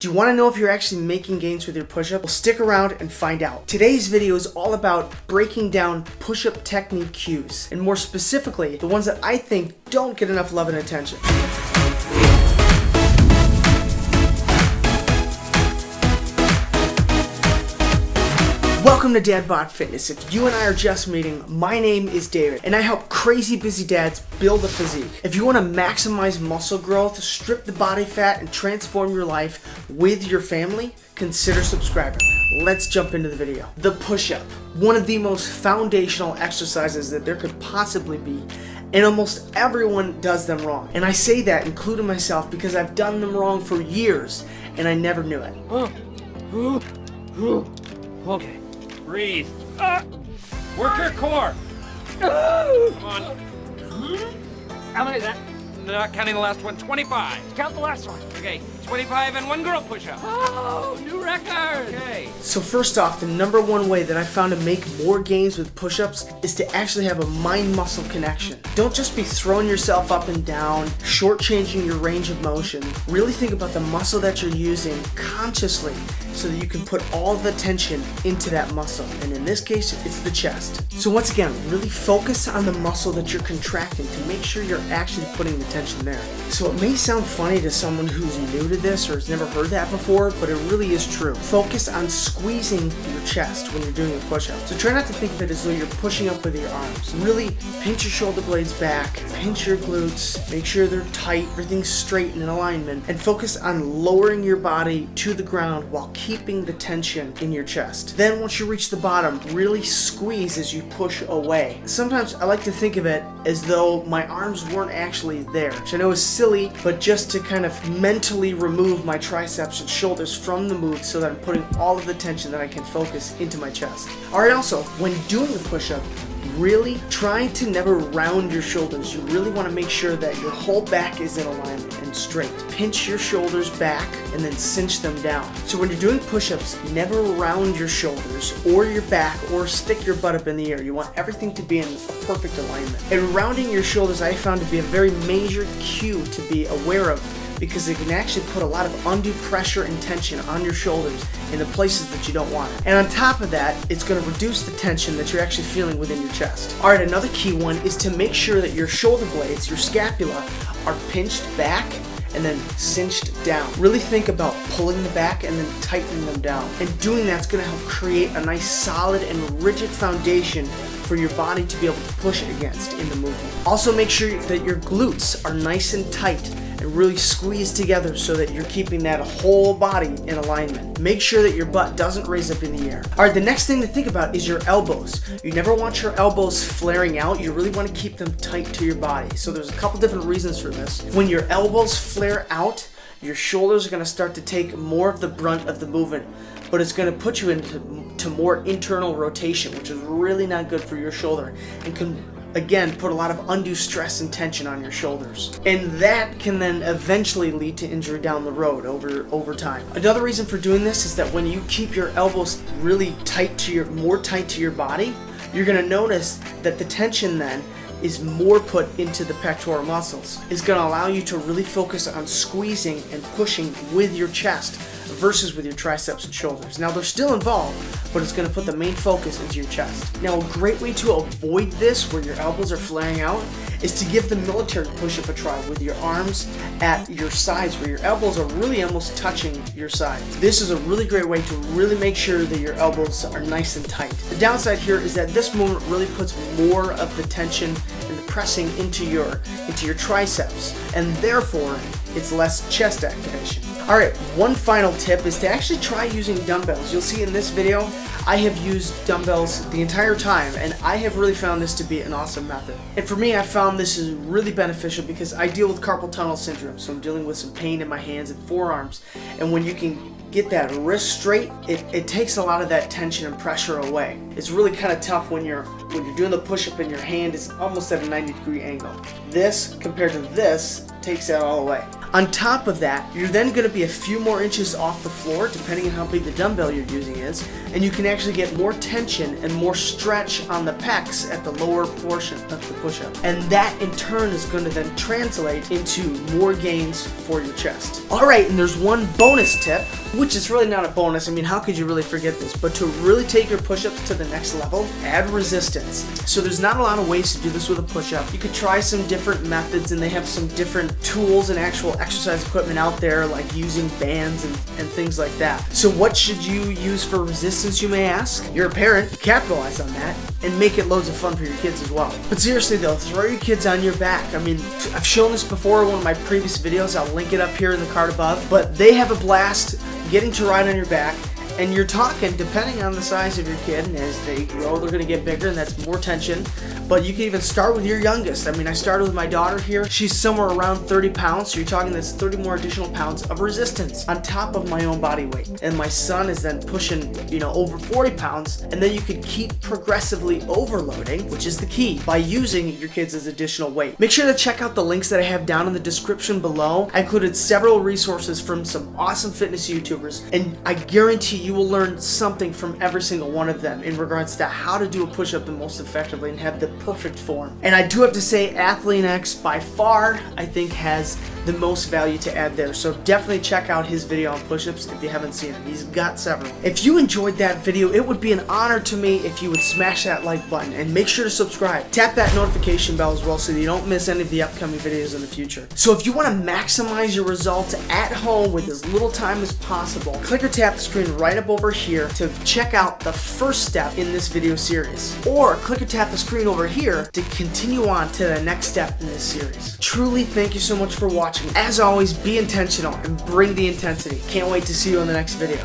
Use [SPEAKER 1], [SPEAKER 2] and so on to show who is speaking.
[SPEAKER 1] Do you want to know if you're actually making gains with your push-up? Well, stick around and find out. Today's video is all about breaking down push-up technique cues, and more specifically, the ones that I think don't get enough love and attention. Welcome to DadBod Fitness. If you and I are just meeting, my name is David, and I help crazy busy dads build a physique. If you want to maximize muscle growth, strip the body fat, and transform your life with your family, consider subscribing. Let's jump into the video. The push-up, one of the most foundational exercises that there could possibly be, and almost everyone does them wrong. And I say that, including myself, because I've done them wrong for years, and I never knew it.
[SPEAKER 2] Okay. Breathe. Work your core. Come on.
[SPEAKER 3] How many is that?
[SPEAKER 2] Not counting the last one. 25.
[SPEAKER 3] Count the last one.
[SPEAKER 2] Okay. 25 and one girl push-up.
[SPEAKER 3] Oh, new record.
[SPEAKER 2] Okay.
[SPEAKER 1] So first off, the number one way that I found to make more gains with push-ups is to actually have a mind-muscle connection. Don't just be throwing yourself up and down, shortchanging your range of motion. Really think about the muscle that you're using consciously so that you can put all the tension into that muscle. And in this case, it's the chest. So once again, really focus on the muscle that you're contracting to make sure you're actually putting the tension there. So it may sound funny to someone who's new to this or has never heard that before, but it really is true. Focus on squeezing your chest when you're doing a push-up. So try not to think of it as though you're pushing up with your arms. Really pinch your shoulder blades back, pinch your glutes, make sure they're tight, everything's straight and in alignment, and focus on lowering your body to the ground while keeping the tension in your chest. Then once you reach the bottom, really squeeze as you push away. Sometimes I like to think of it as though my arms weren't actually there, which I know is silly, but just to kind of mentally remove my triceps and shoulders from the move so that I'm putting all of the tension that I can focus into my chest. Alright, also, when doing the push-up, really try to never round your shoulders. You really want to make sure that your whole back is in alignment and straight. Pinch your shoulders back and then cinch them down. So when you're doing push-ups, never round your shoulders or your back or stick your butt up in the air. You want everything to be in a perfect alignment. And rounding your shoulders I found to be a very major cue to be aware of, because it can actually put a lot of undue pressure and tension on your shoulders in the places that you don't want it. And on top of that, it's going to reduce the tension that you're actually feeling within your chest. Alright, another key one is to make sure that your shoulder blades, your scapula, are pinched back and then cinched down. Really think about pulling the back and then tightening them down. And doing that's going to help create a nice solid and rigid foundation for your body to be able to push against in the movement. Also make sure that your glutes are nice and tight and really squeeze together so that you're keeping that whole body in alignment. Make sure that your butt doesn't raise up in the air. Alright, the next thing to think about is your elbows. You never want your elbows flaring out. You really want to keep them tight to your body. So there's a couple different reasons for this. When your elbows flare out, your shoulders are going to start to take more of the brunt of the movement, but it's going to put you into more internal rotation, which is really not good for your shoulder and can again put a lot of undue stress and tension on your shoulders, and that can then eventually lead to injury down the road over time. Another reason for doing this is that when you keep your elbows really more tight to your body, you're going to notice that the tension then is more put into the pectoral muscles. It's going to allow you to really focus on squeezing and pushing with your chest versus with your triceps and shoulders. Now they're still involved, but it's going to put the main focus into your chest. Now a great way to avoid this, where your elbows are flaring out, is to give the military push-up a try with your arms at your sides, where your elbows are really almost touching your sides. This is a really great way to really make sure that your elbows are nice and tight. The downside here is that this movement really puts more of the tension and the pressing into your triceps, and therefore it's less chest activation. Alright, one final tip is to actually try using dumbbells. You'll see in this video, I have used dumbbells the entire time, and I have really found this to be an awesome method. And for me, I found this is really beneficial because I deal with carpal tunnel syndrome, so I'm dealing with some pain in my hands and forearms. And when you can get that wrist straight, it takes a lot of that tension and pressure away. It's really kind of tough when you're doing the push-up and your hand is almost at a 90-degree angle. This, compared to this, takes that all away. On top of that, you're then going to be a few more inches off the floor, depending on how big the dumbbell you're using is, and you can actually get more tension and more stretch on the pecs at the lower portion of the push-up. And that in turn is going to then translate into more gains for your chest. Alright, and there's one bonus tip, which is really not a bonus. I mean, how could you really forget this? But to really take your push-ups to the next level, add resistance. So there's not a lot of ways to do this with a push-up. You could try some different methods, and they have some different tools and actual exercise equipment out there, like using bands and things like that. So what should you use for resistance, you may ask? You're a parent, capitalize on that and make it loads of fun for your kids as well. But seriously though, throw your kids on your back. I mean, I've shown this before in one of my previous videos. I'll link it up here in the card above. But they have a blast getting to ride on your back. And you're talking, depending on the size of your kid, and as they grow, they're going to get bigger, and that's more tension. But you can even start with your youngest. I mean, I started with my daughter here. She's somewhere around 30 pounds, so you're talking that's 30 more additional pounds of resistance on top of my own body weight. And my son is then pushing, over 40 pounds, and then you could keep progressively overloading, which is the key, by using your kids as additional weight. Make sure to check out the links that I have down in the description below. I included several resources from some awesome fitness YouTubers, and I guarantee you will learn something from every single one of them in regards to how to do a push-up the most effectively and have the perfect form. And I do have to say, Athlean X by far, I think, has the most value to add there. So definitely check out his video on push-ups if you haven't seen it. He's got several. If you enjoyed that video, it would be an honor to me if you would smash that like button and make sure to subscribe. Tap that notification bell as well so you don't miss any of the upcoming videos in the future. So if you want to maximize your results at home with as little time as possible, click or tap the screen right up over here to check out the first step in this video series. Or click or tap the screen over here to continue on to the next step in this series. Truly, thank you so much for watching. As always, be intentional and bring the intensity. Can't wait to see you in the next video.